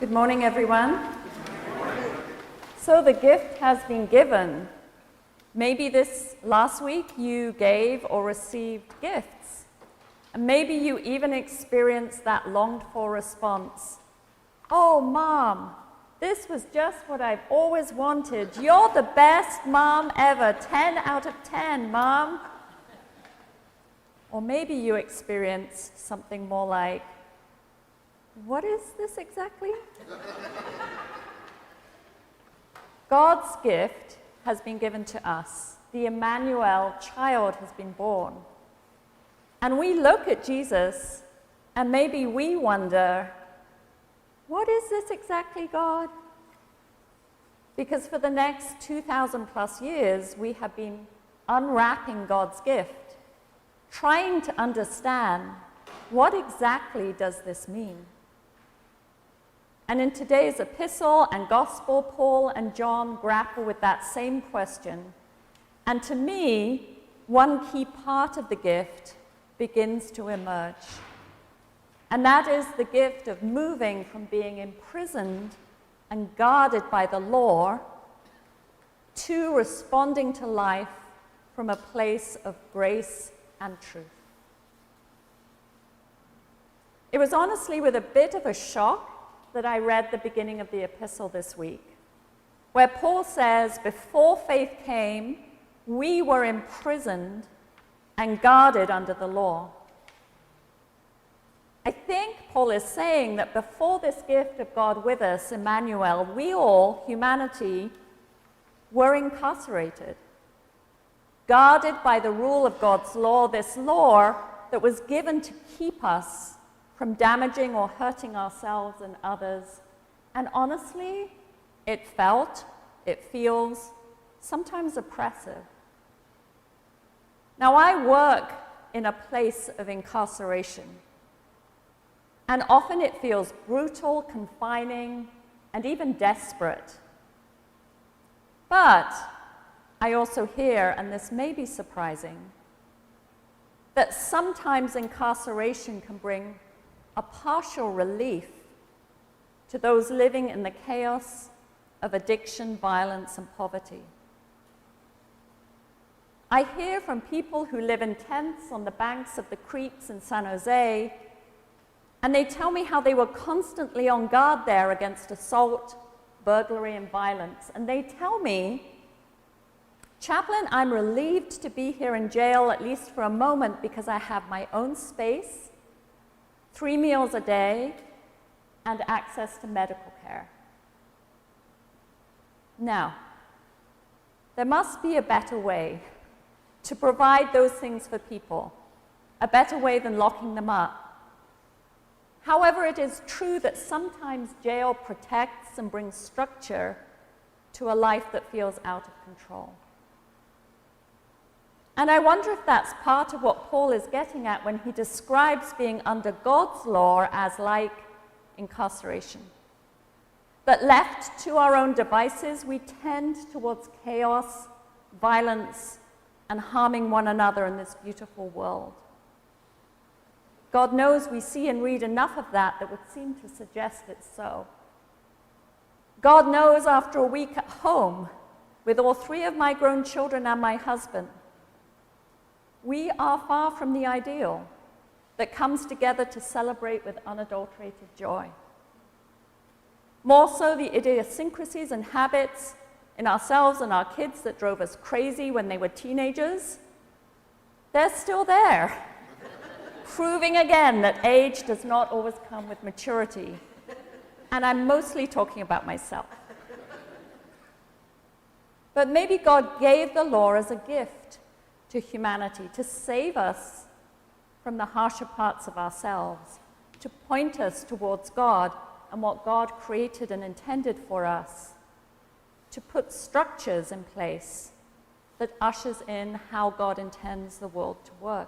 Good morning, everyone. So the gift has been given. Maybe this last week you gave or received gifts. And maybe you even experienced that longed-for response. Oh, Mom, this was just what I've always wanted. You're the best mom ever. 10 out of 10, Mom. Or maybe you experienced something more like, what is this exactly? God's gift has been given to us. The Emmanuel child has been born. And we look at Jesus and maybe we wonder, what is this exactly, God? Because for the next 2,000 plus years, we have been unwrapping God's gift, trying to understand what exactly does this mean. And in today's epistle and gospel, Paul and John grapple with that same question. And to me, one key part of the gift begins to emerge. And that is the gift of moving from being imprisoned and guarded by the law to responding to life from a place of grace and truth. It was honestly with a bit of a shock that I read the beginning of the epistle this week, where Paul says, before faith came, we were imprisoned and guarded under the law. I think Paul is saying that before this gift of God with us, Emmanuel, we all, humanity, were incarcerated, guarded by the rule of God's law, this law that was given to keep us from damaging or hurting ourselves and others. And honestly, it feels sometimes oppressive. Now, I work in a place of incarceration, and often it feels brutal, confining, and even desperate. But I also hear, and this may be surprising, that sometimes incarceration can bring a partial relief to those living in the chaos of addiction, violence, and poverty. I hear from people who live in tents on the banks of the creeks in San Jose, and they tell me how they were constantly on guard there against assault, burglary, and violence. And they tell me, Chaplain, I'm relieved to be here in jail, at least for a moment, because I have my own space, 3 meals a day, and access to medical care. Now, there must be a better way to provide those things for people, a better way than locking them up. However, it is true that sometimes jail protects and brings structure to a life that feels out of control. And I wonder if that's part of what Paul is getting at when he describes being under God's law as like incarceration. That left to our own devices, we tend towards chaos, violence, and harming one another in this beautiful world. God knows we see and read enough of that would seem to suggest it's so. God knows after a week at home, with all 3 of my grown children and my husband, we are far from the ideal that comes together to celebrate with unadulterated joy. More so, the idiosyncrasies and habits in ourselves and our kids that drove us crazy when they were teenagers, they're still there, proving again that age does not always come with maturity. And I'm mostly talking about myself. But maybe God gave the law as a gift to humanity, to save us from the harsher parts of ourselves, to point us towards God and what God created and intended for us, to put structures in place that ushers in how God intends the world to work.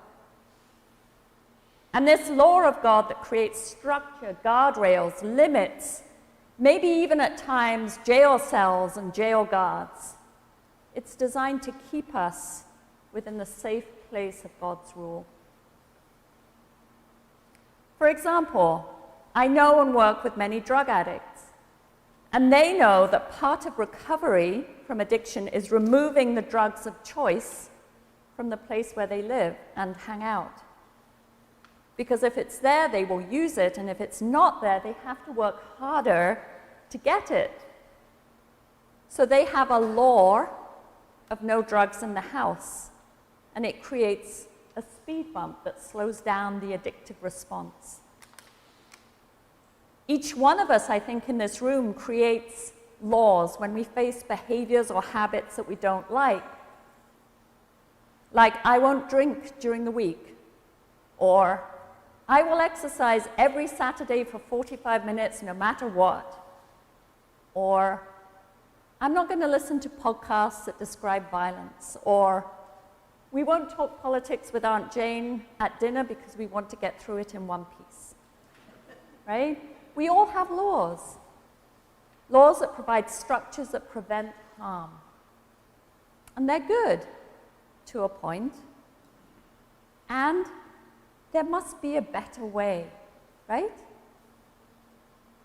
And this law of God that creates structure, guardrails, limits, maybe even at times jail cells and jail guards, it's designed to keep us within the safe place of God's rule. For example, I know and work with many drug addicts. And they know that part of recovery from addiction is removing the drugs of choice from the place where they live and hang out. Because if it's there, they will use it, and if it's not there, they have to work harder to get it. So they have a law of no drugs in the house, and it creates a speed bump that slows down the addictive response. Each one of us, I think, in this room creates laws when we face behaviors or habits that we don't like. Like, I won't drink during the week, or I will exercise every Saturday for 45 minutes no matter what, or I'm not going to listen to podcasts that describe violence, or we won't talk politics with Aunt Jane at dinner because we want to get through it in one piece, right? We all have laws. Laws that provide structures that prevent harm. And they're good to a point. And there must be a better way, right?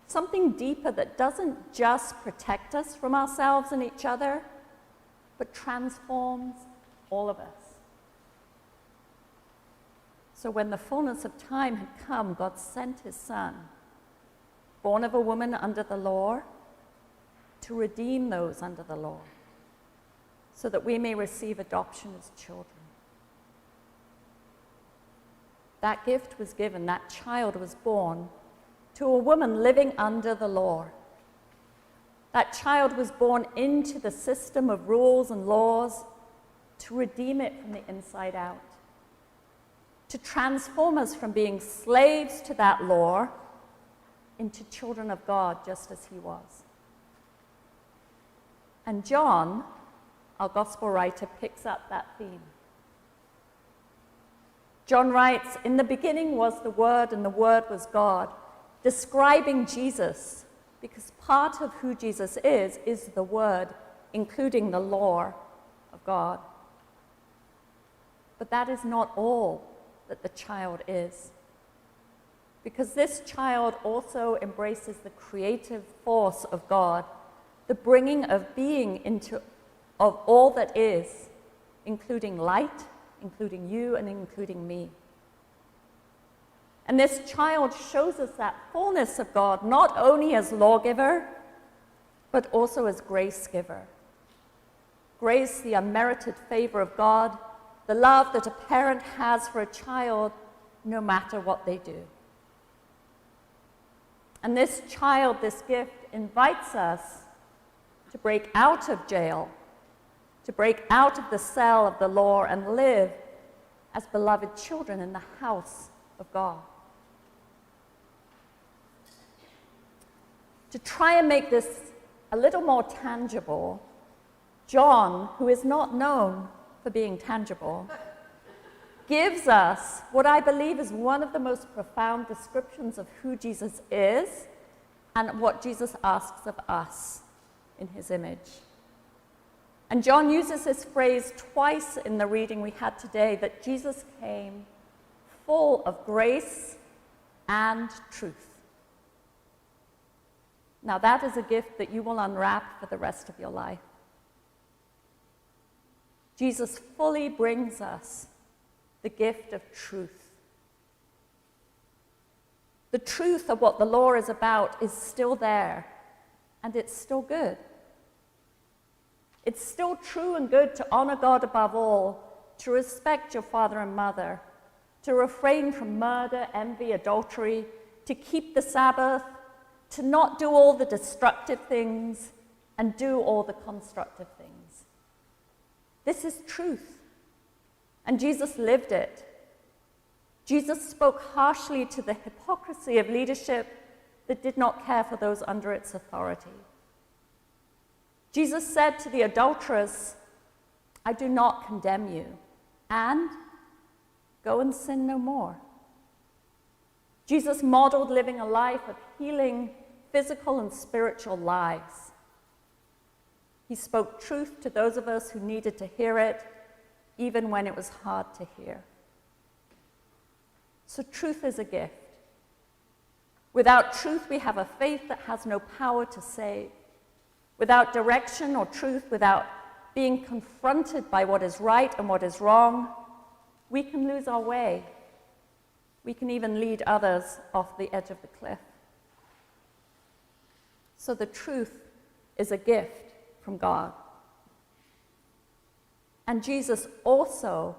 Something deeper that doesn't just protect us from ourselves and each other, but transforms all of us. So when the fullness of time had come, God sent his Son, born of a woman under the law, to redeem those under the law, so that we may receive adoption as children. That gift was given, that child was born to a woman living under the law. That child was born into the system of rules and laws to redeem it from the inside out, to transform us from being slaves to that law into children of God, just as he was. And John, our gospel writer, picks up that theme. John writes, "In the beginning was the Word, and the Word was God," describing Jesus, because part of who Jesus is the Word, including the law of God. But that is not all that the child is, because this child also embraces the creative force of God, the bringing of being into of all that is, including light, including you, and including me. And this child shows us that fullness of God, not only as lawgiver, but also as grace giver. Grace, the unmerited favor of God, the love that a parent has for a child, no matter what they do. And this child, this gift, invites us to break out of jail, to break out of the cell of the law and live as beloved children in the house of God. To try and make this a little more tangible, John, who is not known for being tangible, gives us what I believe is one of the most profound descriptions of who Jesus is and what Jesus asks of us in his image. And John uses this phrase twice in the reading we had today, that Jesus came full of grace and truth. Now that is a gift that you will unwrap for the rest of your life. Jesus fully brings us the gift of truth. The truth of what the law is about is still there, and it's still good. It's still true and good to honor God above all, to respect your father and mother, to refrain from murder, envy, adultery, to keep the Sabbath, to not do all the destructive things and do all the constructive things. This is truth, and Jesus lived it. Jesus spoke harshly to the hypocrisy of leadership that did not care for those under its authority. Jesus said to the adulteress, "I do not condemn you, and go and sin no more." Jesus modeled living a life of healing physical and spiritual lives. He spoke truth to those of us who needed to hear it, even when it was hard to hear. So truth is a gift. Without truth, we have a faith that has no power to save. without direction or truth, without being confronted by what is right and what is wrong, we can lose our way. We can even lead others off the edge of the cliff. So the truth is a gift from God. And Jesus also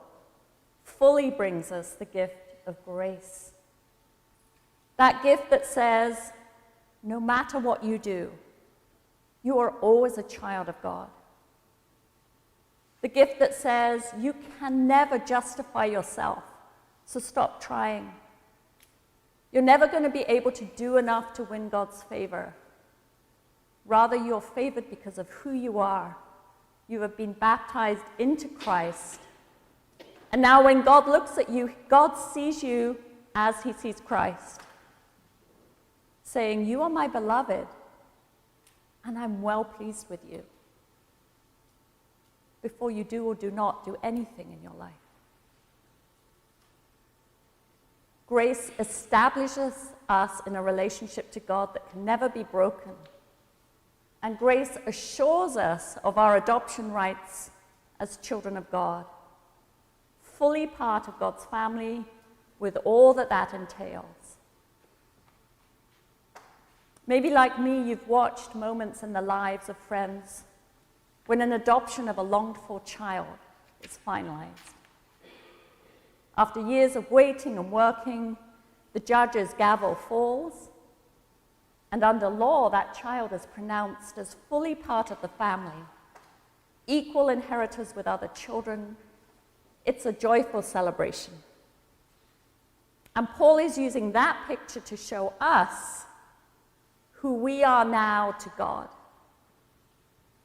fully brings us the gift of grace. That gift that says, no matter what you do, you are always a child of God. The gift that says you can never justify yourself, so stop trying. You're never going to be able to do enough to win God's favor. Rather, you're favored because of who you are. You have been baptized into Christ. And now when God looks at you, God sees you as he sees Christ, saying, you are my beloved, and I'm well pleased with you. Before you do or do not do anything in your life. Grace establishes us in a relationship to God that can never be broken. And grace assures us of our adoption rights as children of God, fully part of God's family with all that that entails. Maybe like me, you've watched moments in the lives of friends when an adoption of a longed-for child is finalized. After years of waiting and working, the judge's gavel falls, and under law, that child is pronounced as fully part of the family, equal inheritors with other children. It's a joyful celebration. And Paul is using that picture to show us who we are now to God.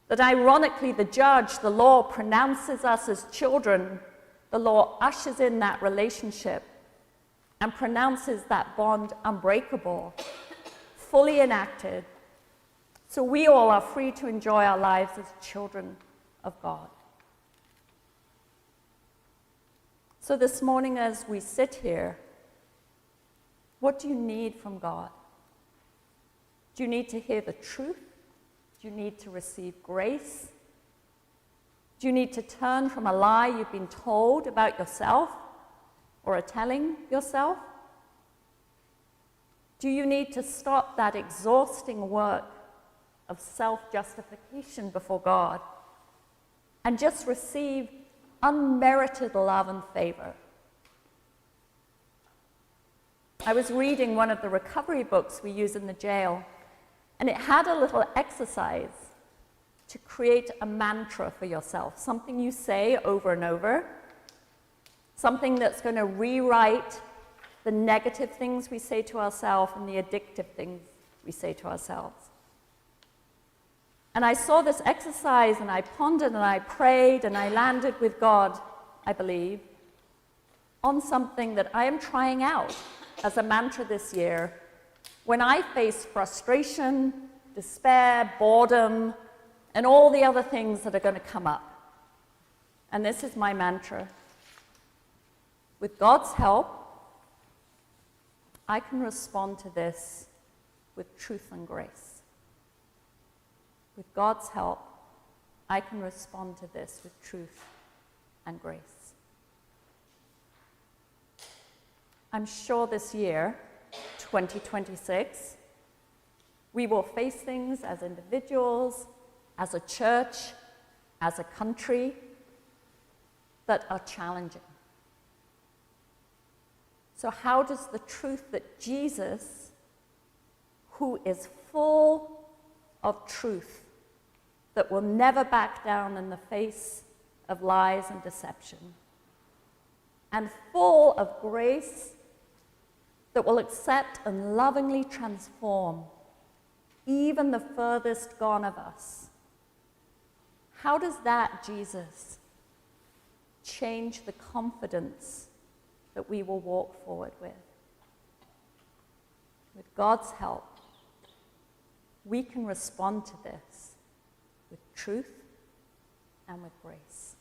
That ironically, the judge, the law, pronounces us as children. The law ushers in that relationship and pronounces that bond unbreakable, fully enacted, so we all are free to enjoy our lives as children of God. So this morning as we sit here, what do you need from God? Do you need to hear the truth? Do you need to receive grace? Do you need to turn from a lie you've been told about yourself or are telling yourself? Do you need to stop that exhausting work of self-justification before God and just receive unmerited love and favor? I was reading one of the recovery books we use in the jail, and it had a little exercise to create a mantra for yourself, something you say over and over, something that's going to rewrite the negative things we say to ourselves and the addictive things we say to ourselves. And I saw this exercise, and I pondered, and I prayed, and I landed with God, I believe, on something that I am trying out as a mantra this year when I face frustration, despair, boredom, and all the other things that are going to come up. And this is my mantra. With God's help, I can respond to this with truth and grace. With God's help, I can respond to this with truth and grace. I'm sure this year, 2026, we will face things as individuals, as a church, as a country, that are challenging. So how does the truth that Jesus, who is full of truth, that will never back down in the face of lies and deception, and full of grace that will accept and lovingly transform even the furthest gone of us, how does that Jesus change the confidence that we will walk forward with? With God's help, we can respond to this with truth and with grace.